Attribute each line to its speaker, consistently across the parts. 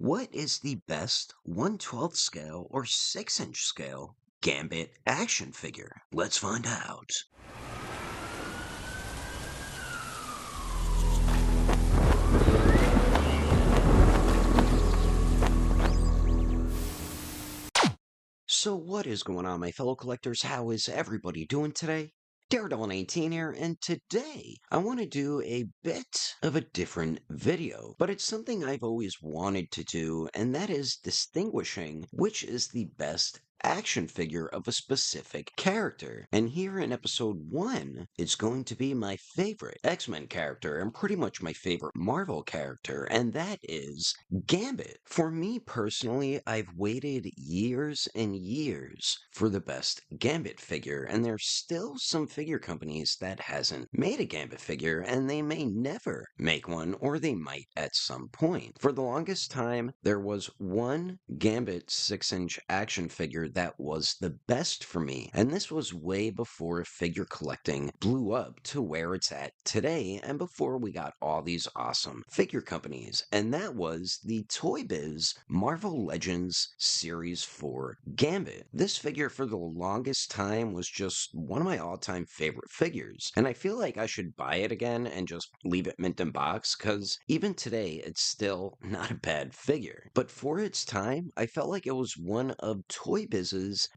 Speaker 1: What is the best 1/12 scale or 6-inch scale Gambit action figure? Let's find out. So what is going on, my fellow collectors? How is everybody doing today? Daredevil19 here, and today I want to do a bit of a different video, but it's something I've always wanted to do, and that is distinguishing which is the best action figure of a specific character. And here in episode 1, it's going to be my favorite X-Men character and pretty much my favorite Marvel character, and that is Gambit. For me personally, I've waited years and years for the best Gambit figure, and there's still some figure companies that hasn't made a Gambit figure, and they may never make one, or they might at some point. For the longest time, there was one Gambit 6-inch action figure that was the best for me, and this was way before figure collecting blew up to where it's at today, and before we got all these awesome figure companies, and that was the Toy Biz Marvel Legends Series 4 Gambit. This figure for the longest time was just one of my all-time favorite figures, and I feel like I should buy it again and just leave it mint in box, because even today it's still not a bad figure. But for its time, I felt like it was one of Toy Biz's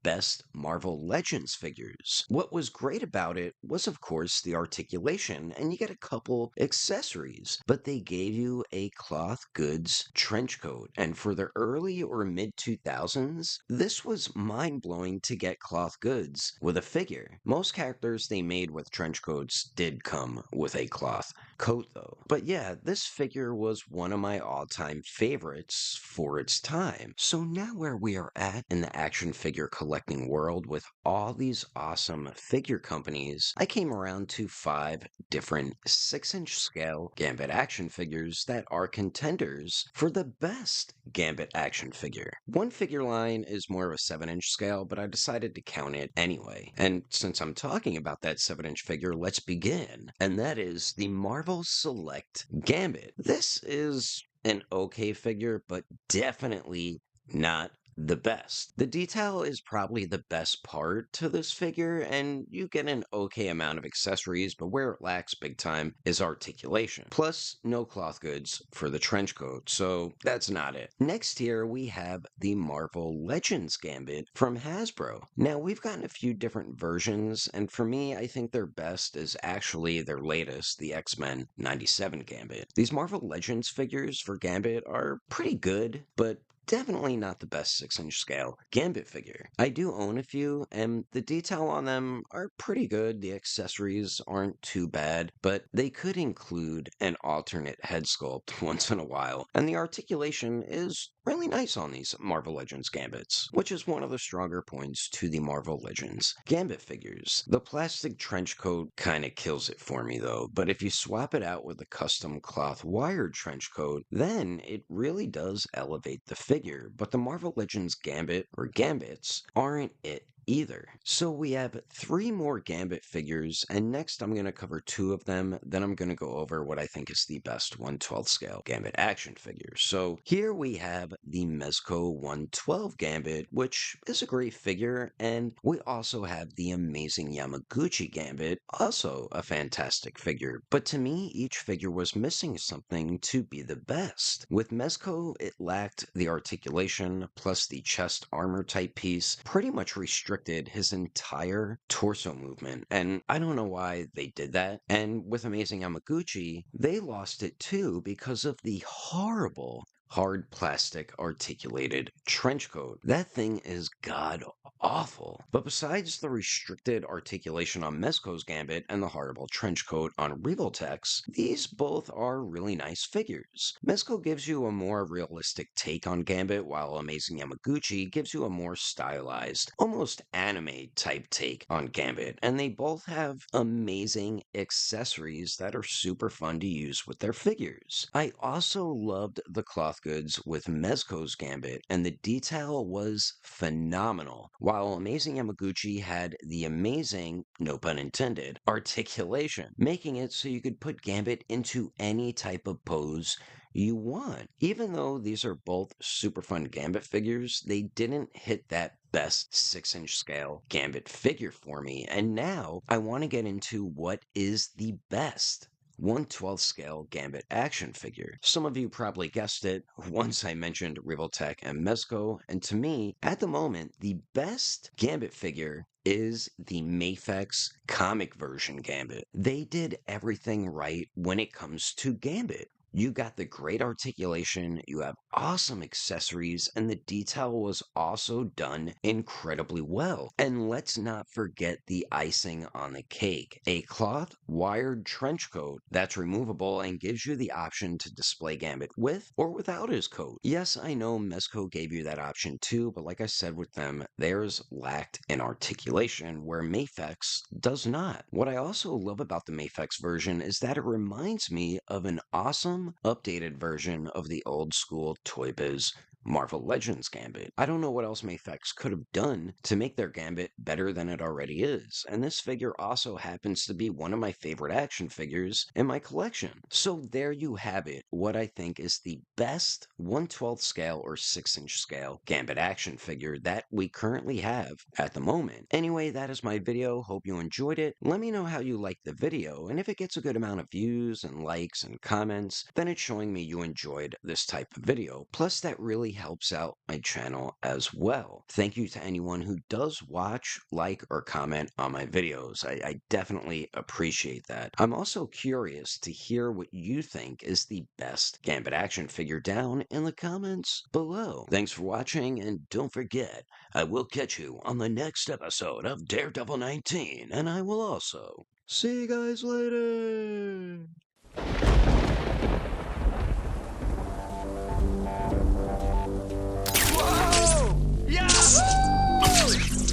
Speaker 1: best Marvel Legends figures. What was great about it was, of course, the articulation, and you get a couple accessories, but they gave you a cloth goods trench coat, and for the early or mid 2000s, this was mind-blowing to get cloth goods with a figure. Most characters they made with trench coats did come with a cloth coat though. But yeah, this figure was one of my all-time favorites for its time. So now where we are at in the action figure collecting world with all these awesome figure companies, I came around to 5 different 6-inch scale Gambit action figures that are contenders for the best Gambit action figure. One figure line is more of a 7-inch scale, but I decided to count it anyway. And since I'm talking about that 7-inch figure, let's begin. And that is the Marvel Select Gambit. This is an okay figure, but definitely not the best. The detail is probably the best part to this figure, and you get an okay amount of accessories, but where it lacks big time is articulation. Plus, no cloth goods for the trench coat, so that's not it. Next here, we have the Marvel Legends Gambit from Hasbro. Now, we've gotten a few different versions, and for me, I think their best is actually their latest, the X-Men 97 Gambit. These Marvel Legends figures for Gambit are pretty good, but definitely not the best 6-inch scale Gambit figure. I do own a few, and the detail on them are pretty good. The accessories aren't too bad, but they could include an alternate head sculpt once in a while, and the articulation is really nice on these Marvel Legends Gambits, which is one of the stronger points to the Marvel Legends Gambit figures. The plastic trench coat kind of kills it for me though, but if you swap it out with a custom cloth wired trench coat, then it really does elevate the figure. But the Marvel Legends Gambit, or Gambits, aren't it either. So we have 3 more Gambit figures, and next I'm going to cover 2 of them, then I'm going to go over what I think is the best 1/12 scale Gambit action figure. So here we have the Mezco 1/12 Gambit, which is a great figure, and we also have the amazing Yamaguchi Gambit, also a fantastic figure. But to me, each figure was missing something to be the best. With Mezco, it lacked the articulation, plus the chest armor type piece pretty much restricted his entire torso movement, and I don't know why they did that. And with Amazing Yamaguchi, they lost it too because of the horrible hard plastic articulated trench coat. That thing is god awful. But besides the restricted articulation on Mezco's Gambit and the horrible trench coat on Revoltech's, these both are really nice figures. Mezco gives you a more realistic take on Gambit, while Amazing Yamaguchi gives you a more stylized, almost anime type take on Gambit, and they both have amazing accessories that are super fun to use with their figures. I also loved the cloth goods with Mezco's Gambit, and the detail was phenomenal, while Amazing Yamaguchi had the amazing, no pun intended, articulation, making it so you could put Gambit into any type of pose you want. Even though these are both super fun Gambit figures, they didn't hit that best 6-inch scale Gambit figure for me. And now I want to get into what is the best 1/12 scale Gambit action figure. Some of you probably guessed it once I mentioned Revoltech and Mezco, and to me, at the moment, the best Gambit figure is the Mafex comic version Gambit. They did everything right when it comes to Gambit. You got the great articulation, you have awesome accessories, and the detail was also done incredibly well. And let's not forget the icing on the cake, a cloth wired trench coat that's removable and gives you the option to display Gambit with or without his coat. Yes, I know Mezco gave you that option too, but like I said with them, theirs lacked in articulation where Mafex does not. What I also love about the Mafex version is that it reminds me of an awesome updated version of the old school Toy Biz Marvel Legends Gambit. I don't know what else Mafex could have done to make their Gambit better than it already is, and this figure also happens to be one of my favorite action figures in my collection. So there you have it, what I think is the best 1/12 scale or 6-inch scale Gambit action figure that we currently have at the moment. Anyway, that is my video. Hope you enjoyed it. Let me know how you liked the video, and if it gets a good amount of views and likes and comments, then it's showing me you enjoyed this type of video. Plus, that really helps out my channel as well. Thank you to anyone who does watch, like, or comment on my videos. I definitely appreciate that. I'm also curious to hear what you think is the best Gambit action figure down in the comments below. Thanks for watching, and don't forget, I will catch you on the next episode of Daredevil 19, and I will also see you guys later!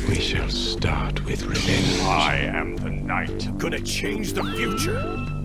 Speaker 2: We shall start with revenge.
Speaker 3: I am the knight. Gonna change the future.